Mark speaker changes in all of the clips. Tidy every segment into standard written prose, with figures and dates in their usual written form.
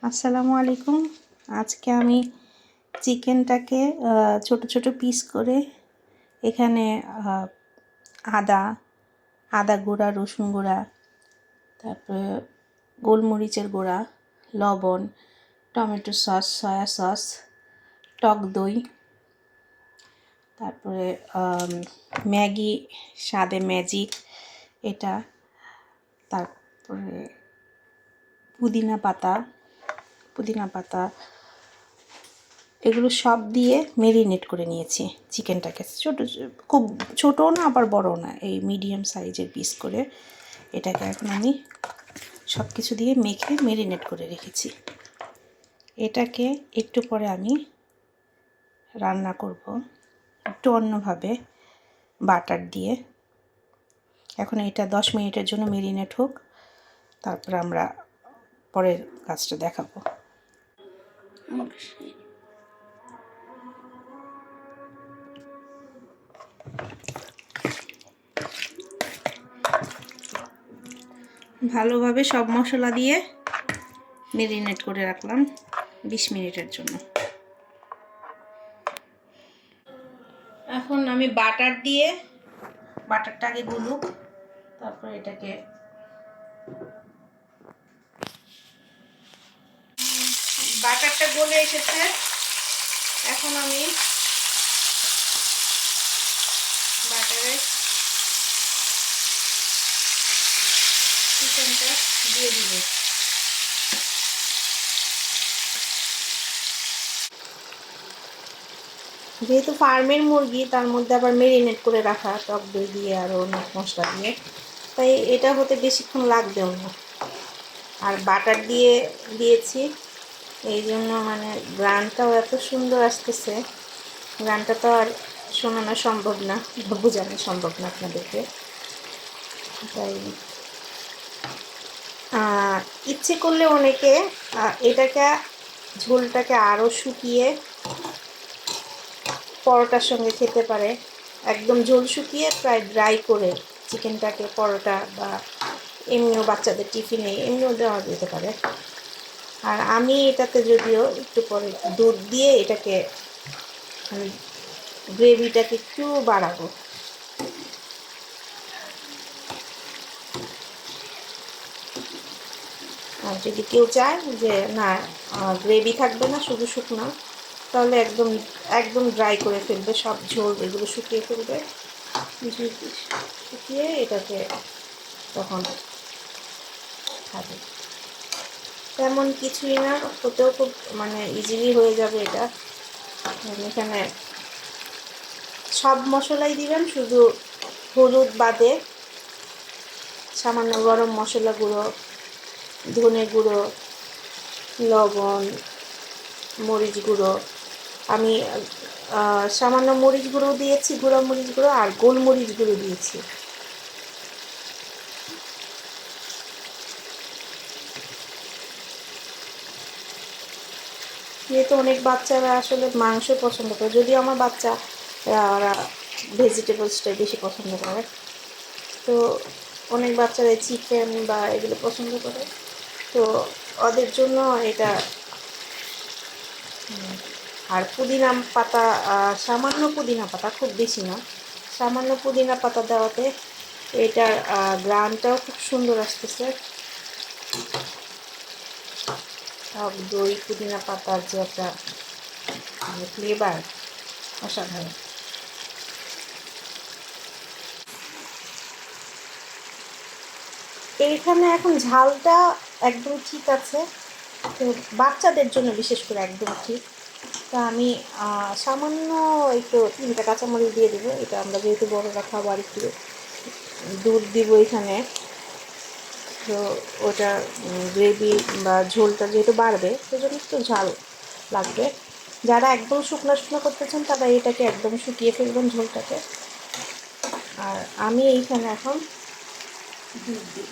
Speaker 1: আসসালামু আলাইকুম। আজকে আমি চিকেনটাকে ছোট ছোট পিস করে এখানে আদা আদা গুঁড়া, রসুন গুঁড়া, তারপরে গোলমরিচের গুঁড়া, লবণ, টমেটো সস, সয়া সস, টক দই, তারপরে ম্যাগি, স্বাদে ম্যাজিক এটা, তারপরে পুদিনা পাতা এগুলো সব দিয়ে মেরিনেট করে নিয়েছি চিকেনটাকে। খুব ছোটো না আবার বড়ো না, এই মিডিয়াম সাইজের পিস করে এটাকে এখন আমি সব কিছু দিয়ে মেখে মেরিনেট করে রেখেছি। এটাকে একটু পরে আমি রান্না করব একটু অন্যভাবে, বাটার দিয়ে। এখন এটা 10 মিনিটের জন্য মেরিনেট হোক, তারপর আমরা পরের কাজটা দেখাবো। ভালোভাবে সব মশলা দিয়ে মেরিনেট করে রাখলাম 20 মিনিটের জন্য। এখন আমি বাটারটা আগে গুলুক, তারপর এটাকে বাটারটা গলে এসেছে। এখন আমি বাটারে চিকেনটা দিয়ে দিব। যেহেতু ফার্মের মুরগি, তার মধ্যে আবার মেরিনেট করে রাখা টক দই দিয়ে আর অনেক মশলা দিয়ে, তাই এটা হতে বেশিক্ষণ লাগবেও না। আর বাটার দিয়েছি এই জন্য মানে গ্রানটাও এত সুন্দর আসতেছে। গ্রানটা তো আর শোনানো সম্ভব না, বোঝানো সম্ভব না আপনাদেরকে। তাই ইচ্ছে করলে অনেকে এটাকে ঝোলটাকে আরও শুকিয়ে পরোটার সঙ্গে খেতে পারে। একদম ঝোল শুকিয়ে প্রায় ড্রাই করে চিকেনটাকে পরোটা বা এমনিও বাচ্চাদের টিফিনে এমনিও দেওয়া যেতে পারে। আর আমি এটাতে যদিও একটু পরে দুধ দিয়ে এটাকে গ্রেভিটাকে একটু বাড়াবো। আর যদি কেউ চায় যে না গ্রেভি থাকবে না, শুধু শুকনো, তাহলে একদম ড্রাই করে ফেলবে, সব ঝোল এগুলো শুকিয়ে ফেলবে, শুকিয়ে এটাকে তখন খাবে। তেমন কিছুই না, হতেও খুব মানে ইজিলি হয়ে যাবে এটা। এখানে সব মশলাই দিবেন, শুধু হলুদ বাদে সামান্য গরম মশলা গুঁড়ো, ধনে গুঁড়ো, লবণ, মরিচ গুঁড়ো। আমি সামান্য মরিচ গুঁড়ো দিয়েছি, গুঁড়ো মরিচ গুঁড়ো আর গোলমরিচ গুঁড়ো দিয়েছি। যেহেতু অনেক বাচ্চারা আসলে মাংস পছন্দ করে, যদিও আমার বাচ্চা ওরা ভেজিটেবলসটাই বেশি পছন্দ করে, তো অনেক বাচ্চারা চিকেন বা এগুলো পছন্দ করে, তো ওদের জন্য এটা। আর পুদিনা পাতা, সামান্য পুদিনা পাতা, খুব বেশি না, সামান্য পুদিনা পাতা দেওয়াতে এটার গ্রানটাও খুব সুন্দর আসতেছে। টক দই, পুদিনা পাতার যে একটা ফ্লেভার, অসাধারণ। এইখানে এখন ঝালটা একদম ঠিক আছে, তো বাচ্চাদের জন্য বিশেষ করে একদম ঠিক। তো আমি সামান্য একটু 3টা কাঁচামরিচ দিয়ে দেবো। এটা আমরা যেহেতু বড়রা খাবার, একটু দুধ দিব এখানে, তো ওটা গ্রেভি বা ঝোলটা যেহেতু বাড়বে সেজন্য একটু ঝাল লাগবে। যারা একদম শুকনো শুকনো করতে চান তারা এটাকে একদম শুকিয়ে ফেলবেন ঝোলটাকে। আর আমি এইখানে এখন দুধ দিব।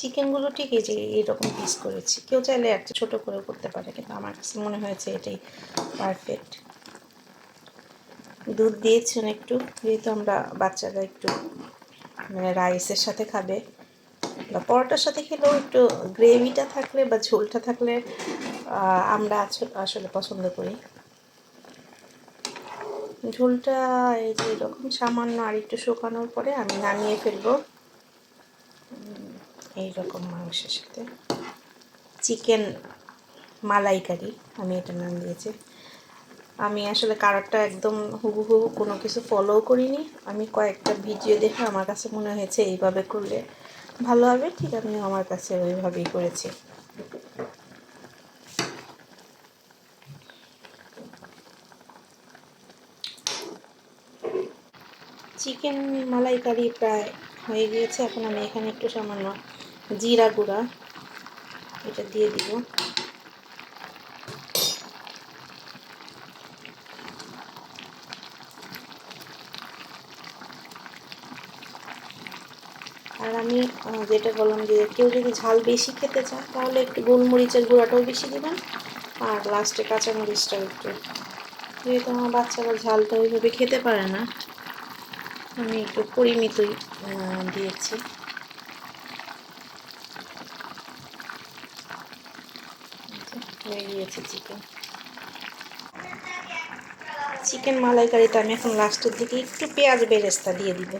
Speaker 1: চিকেনগুলো ঠিক এই যে এইরকম পিস করেছি। কেউ চাইলে একটা ছোটো করে করতে পারে, কিন্তু আমার কাছে মনে হয়েছে এটাই পারফেক্ট। দুধ দিয়েছেন একটু, যেহেতু আমরা বাচ্চারা একটু মানে রাইসের সাথে খাবে বা পরোটার সাথে খেলেও একটু গ্রেভিটা থাকলে বা ঝোলটা থাকলে আমরা আসলে পছন্দ করি। ঝোলটা এই যে এরকম সামান্য আর একটু শুকানোর পরে আমি নামিয়ে ফেলবো এইরকম মাংসের সাথে। চিকেন মালাইকারি আমি এটা নাম দিয়েছি। আমি আসলে কালারটা একদম হুবহু কোনো কিছু ফলো করিনি, আমি কয়েকটা ভিডিও দেখে আমার কাছে মনে হয়েছে এইভাবে করলে ভালো হবে, ঠিক আমি আমার কাছে ওইভাবেই করেছি। চিকেন মালাইকারি প্রায় হয়ে গিয়েছে। এখন আমি এখানে একটু সামান্য জিরা গুঁড়া এটা দিয়ে দিব। আর আমি যেটা বললাম যে কেউ যদি ঝাল বেশি খেতে চায় তাহলে একটু গোলমরিচের গুঁড়াটাও বেশি দিবেন, আর লাস্টে কাঁচামরিচটাও একটু। যেহেতু আমার বাচ্চারা ঝালটা ওইভাবে খেতে পারে না, আমি একটু পরিমিতই দিয়েছি। হয়ে গিয়েছে চিকেন মালাইকারিতে আমি এখন লাস্টের দিকে একটু পেঁয়াজ বেরেস্তা দিয়ে দিব।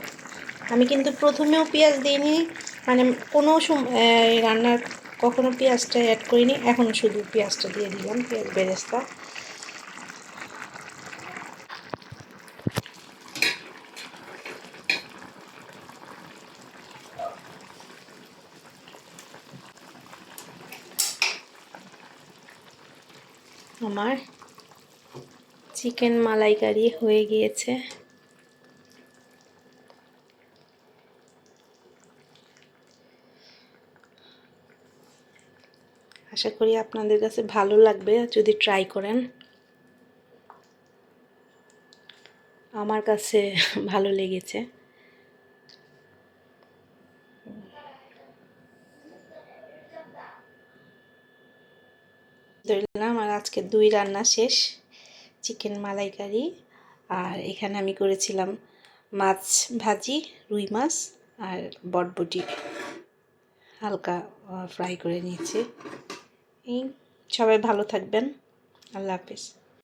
Speaker 1: আমি কিন্তু প্রথমেও পেঁয়াজ দিইনি, মানে কোনো রান্নার কখনো পেঁয়াজটা অ্যাড করিনি, এখন শুধু পেঁয়াজটা দিয়ে দিলাম, পেঁয়াজ বেরেস্তা। আমার চিকেন মালাইকারি হয়ে গিয়েছে। আশা করি আপনাদের কাছে ভালো লাগবে যদি ট্রাই করেন। আমার কাছে ভালো লেগেছে। ধরলাম আর আজকে 2 রান্না শেষ, চিকেন মালাইকারি আর এখানে আমি করেছিলাম মাছ ভাজি, রুই মাছ আর বটবটি হালকা ফ্রাই করে নিয়েছি। এই সবাই ভালো থাকবেন, আল্লাহ হাফেজ।